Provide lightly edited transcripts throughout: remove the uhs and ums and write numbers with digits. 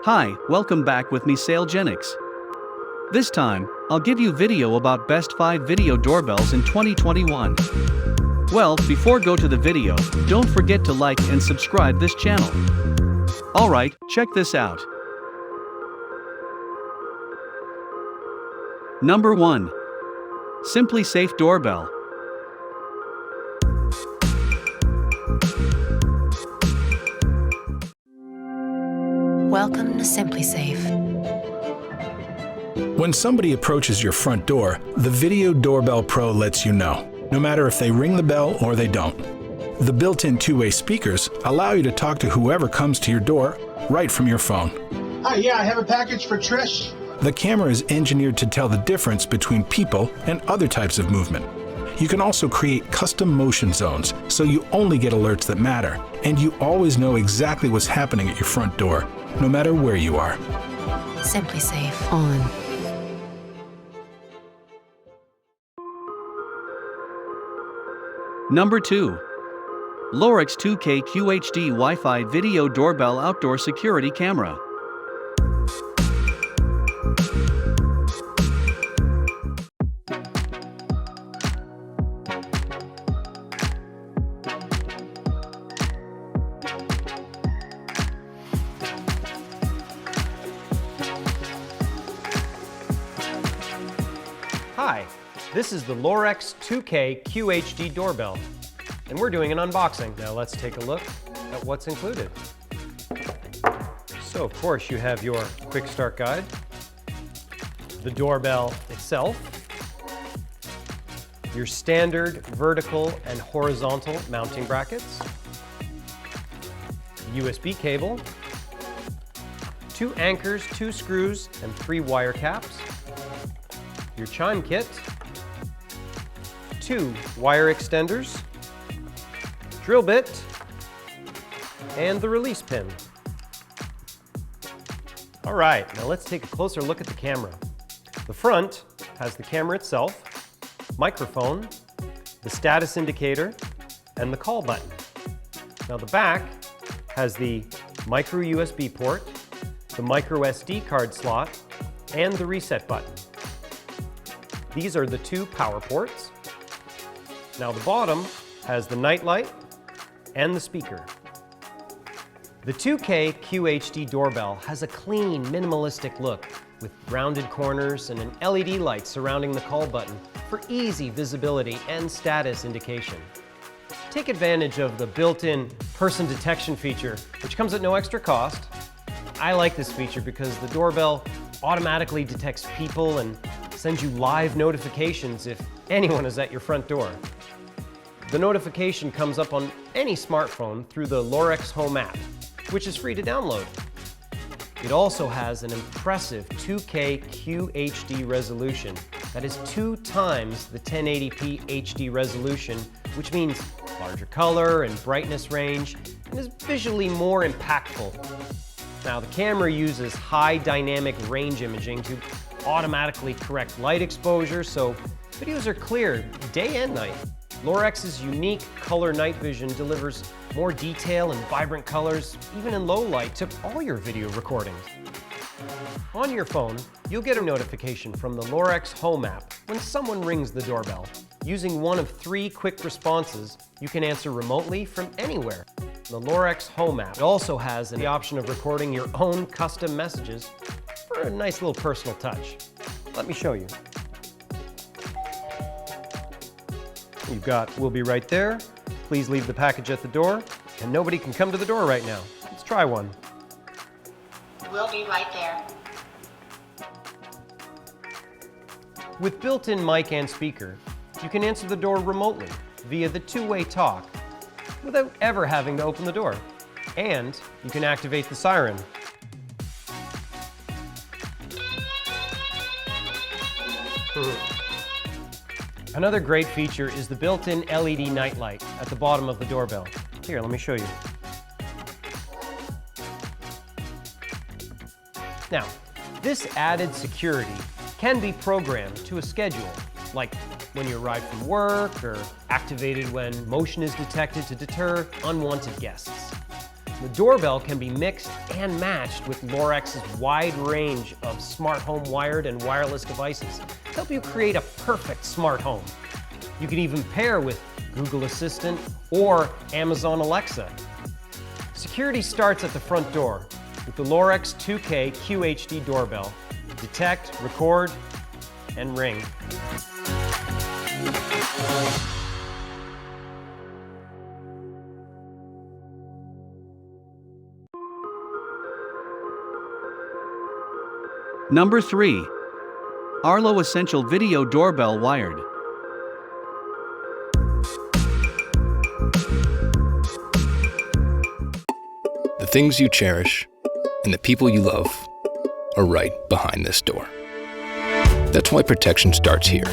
Hi, welcome back with me SaleGenics. This time, I'll give you video about best 5 video doorbells in 2021. Well, before go to the video, don't forget to like and subscribe this channel. Alright, check this out. Number 1. SimpliSafe Doorbell. Welcome to SimpliSafe. When somebody approaches your front door, the VideoDoorbell Pro lets you know, no matter if they ring the bell or they don't. The built-in two-way speakers allow you to talk to whoever comes to your door right from your phone. Hi, yeah, I have a package for Trish. The camera is engineered to tell the difference between people and other types of movement. You can also create custom motion zones, so you only get alerts that matter, and you always know exactly what's happening at your front door, no matter where you are. SimpliSafe on. Number 2. Lorex 2K QHD Wi-Fi Video Doorbell Outdoor Security Camera. Hi, this is the Lorex 2K QHD doorbell, and we're doing an unboxing. Now let's take a look at what's included. So of course you have your quick start guide, the doorbell itself, your standard vertical and horizontal mounting brackets, USB cable, 2 anchors, 2 screws, and 3 wire caps, your chime kit, 2 wire extenders, drill bit, and the release pin. All right, now let's take a closer look at the camera. The front has the camera itself, microphone, the status indicator, and the call button. Now the back has the micro USB port, the micro SD card slot, and the reset button. These are the 2 power ports. Now the bottom has the night light and the speaker. The 2K QHD doorbell has a clean, minimalistic look with rounded corners and an LED light surrounding the call button for easy visibility and status indication. Take advantage of the built-in person detection feature, which comes at no extra cost. I like this feature because the doorbell automatically detects people and sends you live notifications if anyone is at your front door. The notification comes up on any smartphone through the Lorex Home app, which is free to download. It also has an impressive 2K QHD resolution that is 2 times the 1080p HD resolution, which means larger color and brightness range and is visually more impactful. Now the camera uses high dynamic range imaging to automatically correct light exposure, so videos are clear day and night. Lorex's unique color night vision delivers more detail and vibrant colors, even in low light, to all your video recordings. On your phone, you'll get a notification from the Lorex Home app when someone rings the doorbell. Using one of 3 quick responses, you can answer remotely from anywhere. The Lorex Home app also has the option of recording your own custom messages for a nice little personal touch. Let me show you. You've got "We'll be right there," "Please leave the package at the door," and "Nobody can come to the door right now." Let's try one. We'll be right there. With built-in mic and speaker, you can answer the door remotely via the 2-way talk without ever having to open the door. And you can activate the siren. Another great feature is the built-in LED night light at the bottom of the doorbell. Here, let me show you. Now, this added security can be programmed to a schedule, like when you arrive from work or activated when motion is detected to deter unwanted guests. The doorbell can be mixed and matched with Lorex's wide range of smart home wired and wireless devices to help you create a perfect smart home. You can even pair with Google Assistant or Amazon Alexa. Security starts at the front door with the Lorex 2K QHD doorbell. Detect, record, and ring. Number 3. Arlo Essential Video Doorbell Wired. The things you cherish and the people you love are right behind this door. That's why protection starts here.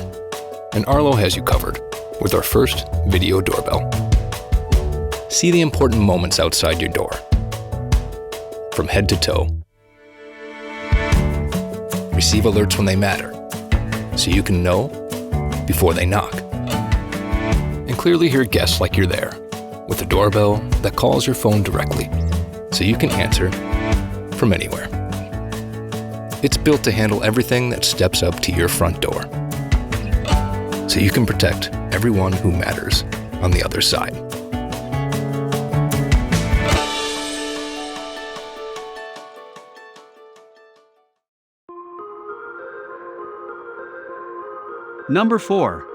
And Arlo has you covered with our first video doorbell. See the important moments outside your door, from head to toe. Receive alerts when they matter, so you can know before they knock. And clearly hear guests like you're there, with a doorbell that calls your phone directly, so you can answer from anywhere. It's built to handle everything that steps up to your front door, so you can protect everyone who matters on the other side. Number 4.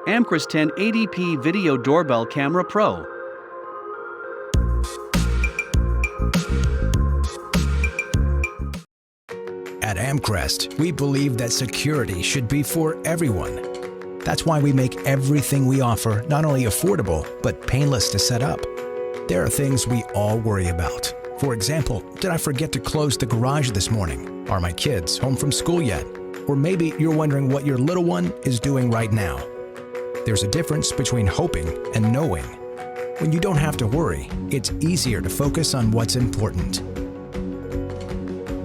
Amcrest 1080p Video Doorbell Camera Pro. At Amcrest, we believe that security should be for everyone. That's why we make everything we offer not only affordable, but painless to set up. There are things we all worry about. For example, did I forget to close the garage this morning? Are my kids home from school yet? Or maybe you're wondering what your little one is doing right now. There's a difference between hoping and knowing. When you don't have to worry, it's easier to focus on what's important.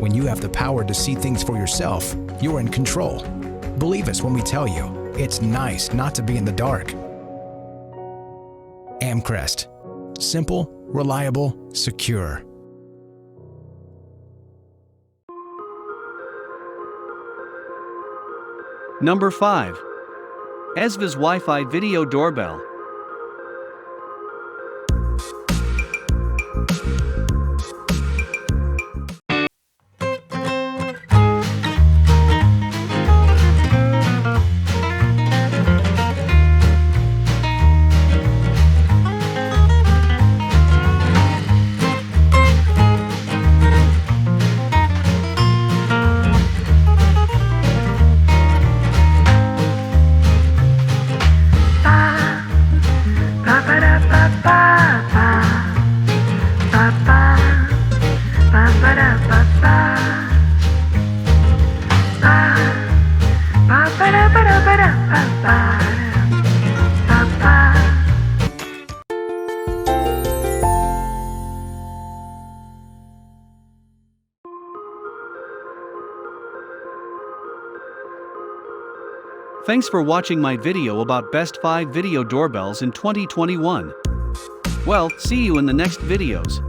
When you have the power to see things for yourself, you're in control. Believe us when we tell you, it's nice not to be in the dark. Amcrest. Simple, reliable, secure. Number 5. EZVIZ Wi-Fi Video Doorbell. Thanks for watching my video about best 5 video doorbells in 2021. Well, see you in the next videos.